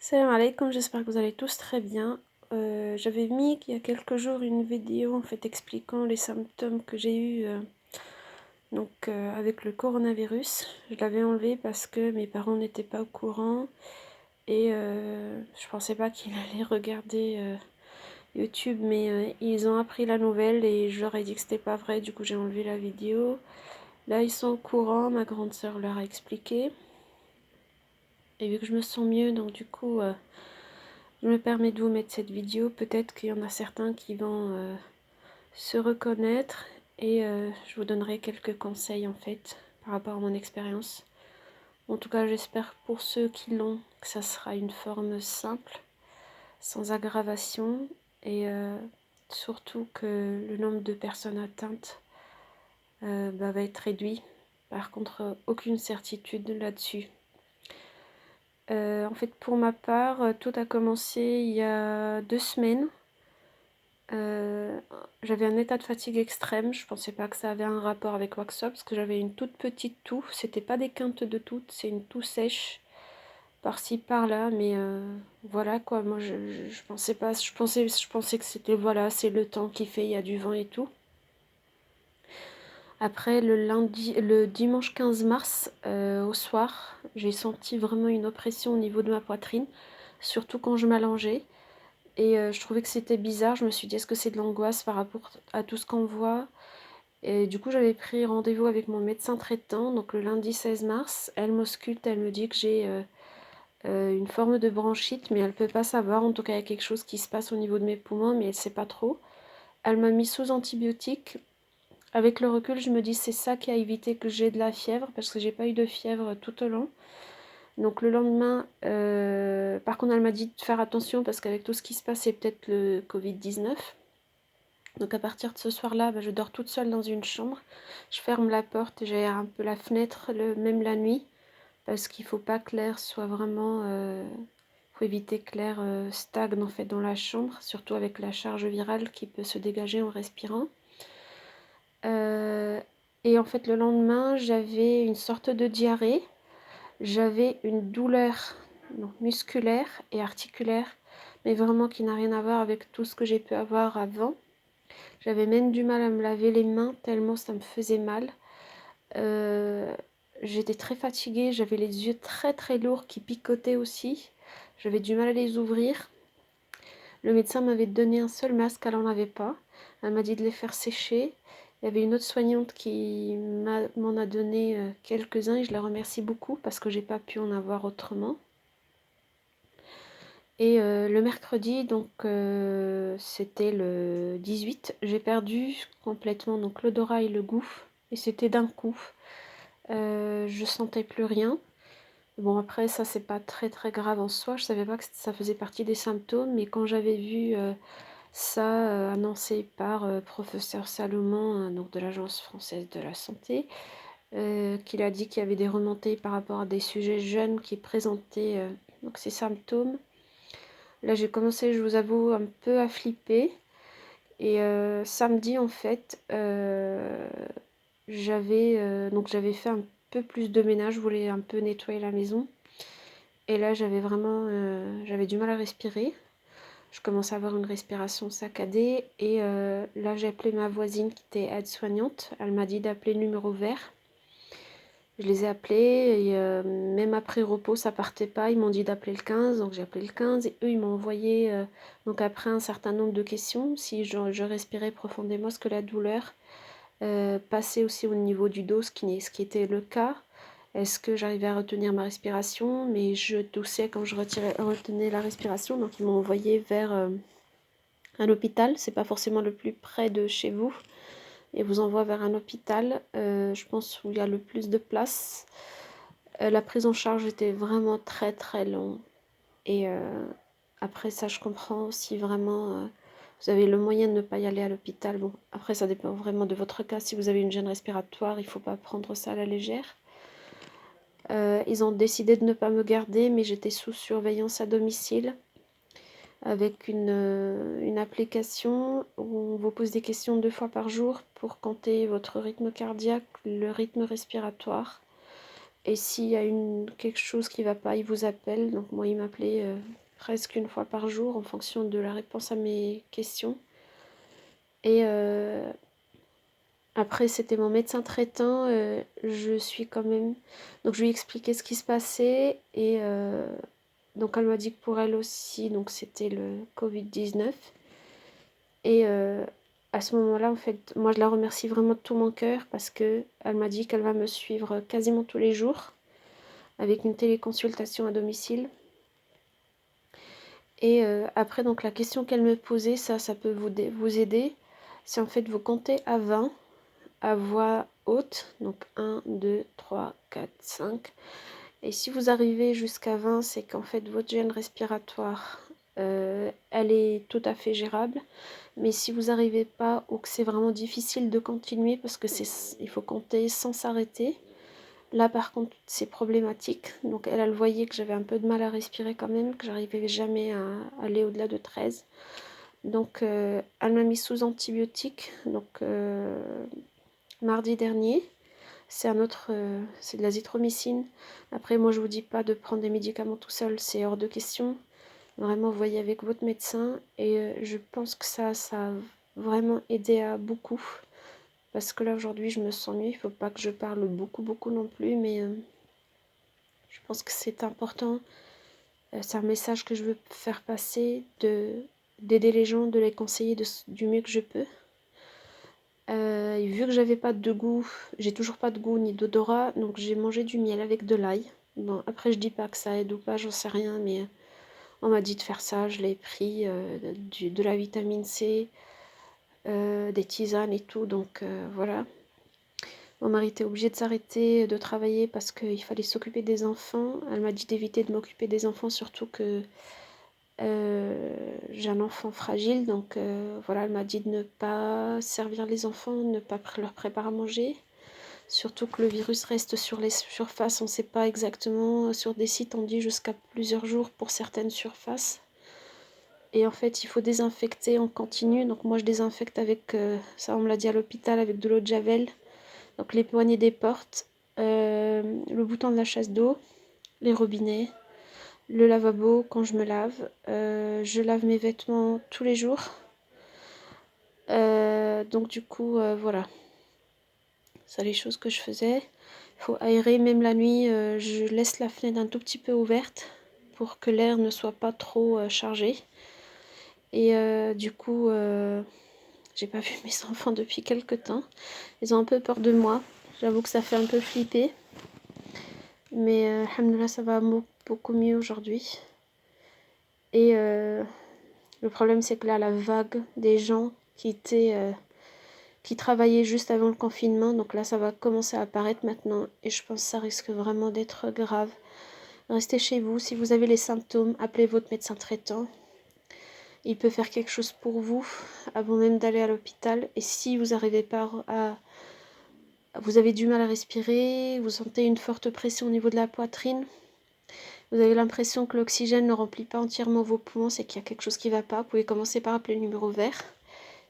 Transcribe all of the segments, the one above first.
Salam alaikum, j'espère que vous allez tous très bien. J'avais mis il y a quelques jours une vidéo expliquant les symptômes que j'ai eus avec le coronavirus. Je l'avais enlevé parce que mes parents n'étaient pas au courant et je pensais pas qu'ils allaient regarder YouTube, mais ils ont appris la nouvelle et je leur ai dit que c'était pas vrai, du coup j'ai enlevé la vidéo. Là ils sont au courant, ma grande sœur leur a expliqué et vu que je me sens mieux, donc du coup je me permets de vous mettre cette vidéo. Peut-être qu'il y en a certains qui vont se reconnaître et je vous donnerai quelques conseils par rapport à mon expérience. En tout cas, j'espère pour ceux qui l'ont que ça sera une forme simple, sans aggravation et surtout que le nombre de personnes atteintes va être réduit. Par contre, aucune certitude là-dessus. Pour ma part, tout a commencé il y a 2 semaines. J'avais un état de fatigue extrême, je pensais pas que ça avait un rapport avec WhatsApp parce que j'avais une toute petite toux, c'était pas des quintes de toux, c'est une toux sèche par-ci par-là, mais voilà quoi, moi je pensais pas, je pensais que c'était voilà, c'est le temps qui fait, il y a du vent et tout. Après le dimanche 15 mars au soir, j'ai senti vraiment une oppression au niveau de ma poitrine, surtout quand je m'allongeais. Et je trouvais que c'était bizarre, je me suis dit est-ce que c'est de l'angoisse par rapport à tout ce qu'on voit. Et du coup j'avais pris rendez-vous avec mon médecin traitant, donc le lundi 16 mars. Elle m'ausculte, elle me dit que j'ai une forme de bronchite, mais elle ne peut pas savoir, en tout cas il y a quelque chose qui se passe au niveau de mes poumons, mais elle ne sait pas trop. Elle m'a mis sous antibiotiques. Avec le recul, je me dis c'est ça qui a évité que j'ai de la fièvre, parce que j'ai pas eu de fièvre tout au long. Donc le lendemain, par contre elle m'a dit de faire attention parce qu'avec tout ce qui se passe, c'est peut-être le Covid-19. Donc à partir de ce soir-là, je dors toute seule dans une chambre. Je ferme la porte et j'aère un peu la fenêtre, même la nuit, parce qu'il ne faut pas que l'air soit vraiment... faut éviter que l'air stagne dans la chambre, surtout avec la charge virale qui peut se dégager en respirant. Et le lendemain, j'avais une sorte de diarrhée. J'avais une douleur musculaire et articulaire, mais vraiment qui n'a rien à voir avec tout ce que j'ai pu avoir avant. J'avais même du mal à me laver les mains tellement ça me faisait mal. J'étais très fatiguée, j'avais les yeux très très lourds qui picotaient aussi. J'avais du mal à les ouvrir. Le médecin m'avait donné un seul masque, elle n'en avait pas. Elle m'a dit de les faire sécher. Il y avait une autre soignante qui m'en a donné quelques-uns et je la remercie beaucoup parce que j'ai pas pu en avoir autrement. Et le mercredi, c'était le 18, j'ai perdu complètement l'odorat et le goût. Et c'était d'un coup. Je sentais plus rien. Bon après ça c'est pas très très grave en soi. Je savais pas que ça faisait partie des symptômes. Mais quand j'avais vu ça annoncé par professeur Salomon, de l'Agence française de la santé, qu'il a dit qu'il y avait des remontées par rapport à des sujets jeunes qui présentaient ces symptômes. Là, j'ai commencé, je vous avoue, un peu à flipper. Et samedi, j'avais fait un peu plus de ménage, je voulais un peu nettoyer la maison. Et là, j'avais du mal à respirer. Je commençais à avoir une respiration saccadée. Et là, j'ai appelé ma voisine qui était aide-soignante. Elle m'a dit d'appeler le numéro vert. Je les ai appelés et même après repos, ça partait pas. Ils m'ont dit d'appeler le 15, donc j'ai appelé le 15 et eux, ils m'ont envoyé, après un certain nombre de questions, si je respirais profondément, est-ce que la douleur passait aussi au niveau du dos, ce qui était le cas. Est-ce que j'arrivais à retenir ma respiration, mais je toussais quand je retenais la respiration, donc ils m'ont envoyé vers un hôpital. C'est pas forcément le plus près de chez vous et vous envoie vers un hôpital, je pense, où il y a le plus de place. La prise en charge était vraiment très très longue. Et après ça, je comprends si vraiment vous avez le moyen de ne pas y aller à l'hôpital. Bon, après ça dépend vraiment de votre cas. Si vous avez une gêne respiratoire, il ne faut pas prendre ça à la légère. Ils ont décidé de ne pas me garder, mais j'étais sous surveillance à domicile avec une application où on vous pose des questions 2 fois par jour pour compter votre rythme cardiaque, le rythme respiratoire. Et s'il y a quelque chose qui ne va pas, il vous appelle. Donc moi, il m'appelait presque une fois par jour en fonction de la réponse à mes questions. Et après, c'était mon médecin traitant. Je suis quand même... Donc je lui ai expliqué ce qui se passait. Et donc elle m'a dit que pour elle aussi, donc c'était le Covid-19. Et à ce moment-là, en fait, moi je la remercie vraiment de tout mon cœur parce qu'elle m'a dit qu'elle va me suivre quasiment tous les jours avec une téléconsultation à domicile. Et après, donc la question qu'elle me posait, ça peut vous aider. C'est en fait, vous comptez à 20 à voix haute. Donc 1, 2, 3, 4, 5. Et si vous arrivez jusqu'à 20, c'est qu'en fait, votre gêne respiratoire, elle est tout à fait gérable. Mais si vous n'arrivez pas ou que c'est vraiment difficile de continuer parce que il faut compter sans s'arrêter, là par contre c'est problématique. Donc elle voyait que j'avais un peu de mal à respirer quand même, que j'arrivais jamais à aller au-delà de 13. Donc elle m'a mis sous antibiotiques donc mardi dernier. C'est c'est de l'azithromycine. Après moi je vous dis pas de prendre des médicaments tout seul, c'est hors de question. Vraiment, voyez avec votre médecin. Et je pense que ça a vraiment aidé à beaucoup. Parce que là, aujourd'hui, je me sens mieux. Il ne faut pas que je parle beaucoup non plus. Mais je pense que c'est important. C'est un message que je veux faire passer. D'aider les gens, de les conseiller du mieux que je peux. Et vu que j'avais pas de goût, j'ai toujours pas de goût ni d'odorat. Donc j'ai mangé du miel avec de l'ail. Bon, après, je dis pas que ça aide ou pas, j'en sais rien. Mais... on m'a dit de faire ça, je l'ai pris, de la vitamine C, des tisanes et tout, donc voilà. Mon mari était obligé de s'arrêter de travailler parce qu'il fallait s'occuper des enfants. Elle m'a dit d'éviter de m'occuper des enfants, surtout que j'ai un enfant fragile, donc voilà, elle m'a dit de ne pas servir les enfants, de ne pas leur préparer à manger. Surtout que le virus reste sur les surfaces, on ne sait pas exactement. Sur des sites, on dit jusqu'à plusieurs jours pour certaines surfaces. Et en fait, il faut désinfecter en continu. Donc moi, je désinfecte avec, ça on me l'a dit à l'hôpital, avec de l'eau de Javel. Donc les poignées des portes, le bouton de la chasse d'eau, les robinets, le lavabo quand je me lave. Je lave mes vêtements tous les jours. Donc du coup, voilà. Ça, les choses que je faisais. Il faut aérer même la nuit. Je laisse la fenêtre un tout petit peu ouverte pour que l'air ne soit pas trop chargé. Et du coup, j'ai pas vu mes enfants depuis quelques temps. Ils ont un peu peur de moi. J'avoue que ça fait un peu flipper. Mais alhamdoulilah, ça va beaucoup mieux aujourd'hui. Et le problème, c'est que là, la vague des gens qui travaillaient juste avant le confinement, donc là, ça va commencer à apparaître maintenant. Et je pense que ça risque vraiment d'être grave. Restez chez vous. Si vous avez les symptômes, appelez votre médecin traitant. Il peut faire quelque chose pour vous avant même d'aller à l'hôpital. Et si vous n'arrivez pas vous avez du mal à respirer, vous sentez une forte pression au niveau de la poitrine, vous avez l'impression que l'oxygène ne remplit pas entièrement vos poumons, c'est qu'il y a quelque chose qui ne va pas. Vous pouvez commencer par appeler le numéro vert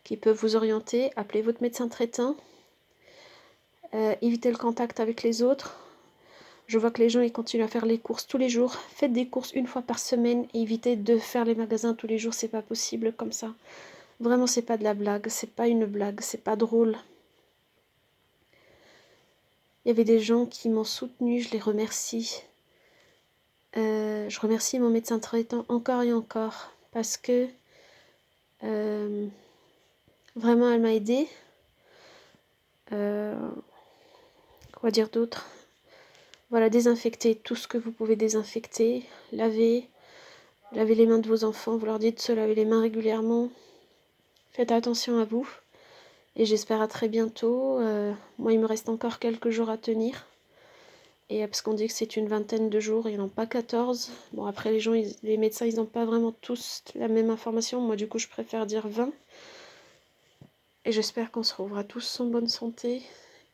qui peut vous orienter. Appelez votre médecin traitant. Évitez le contact avec les autres. Je vois que les gens ils continuent à faire les courses tous les jours. Faites des courses une fois par semaine et évitez de faire les magasins tous les jours, c'est pas possible comme ça. Vraiment, c'est pas de la blague, c'est pas une blague, c'est pas drôle. Il y avait des gens qui m'ont soutenu, je les remercie. Je remercie mon médecin traitant encore et encore parce que vraiment elle m'a aidée. Quoi dire d'autre? Voilà, désinfectez tout ce que vous pouvez désinfecter, lavez les mains de vos enfants, vous leur dites de se laver les mains régulièrement. Faites attention à vous et j'espère à très bientôt. Moi, il me reste encore quelques jours à tenir. Et parce qu'on dit que c'est une vingtaine de jours, ils n'en ont pas 14. Bon, après, les médecins, ils n'ont pas vraiment tous la même information. Moi, du coup, je préfère dire 20. Et j'espère qu'on se retrouvera tous en bonne santé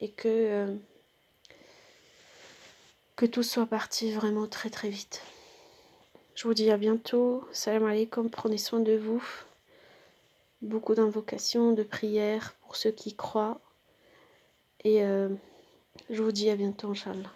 et que tout soit parti vraiment très très vite. Je vous dis à bientôt. Salam alaikum, prenez soin de vous. Beaucoup d'invocations, de prières pour ceux qui croient. Et je vous dis à bientôt, Inch'Allah.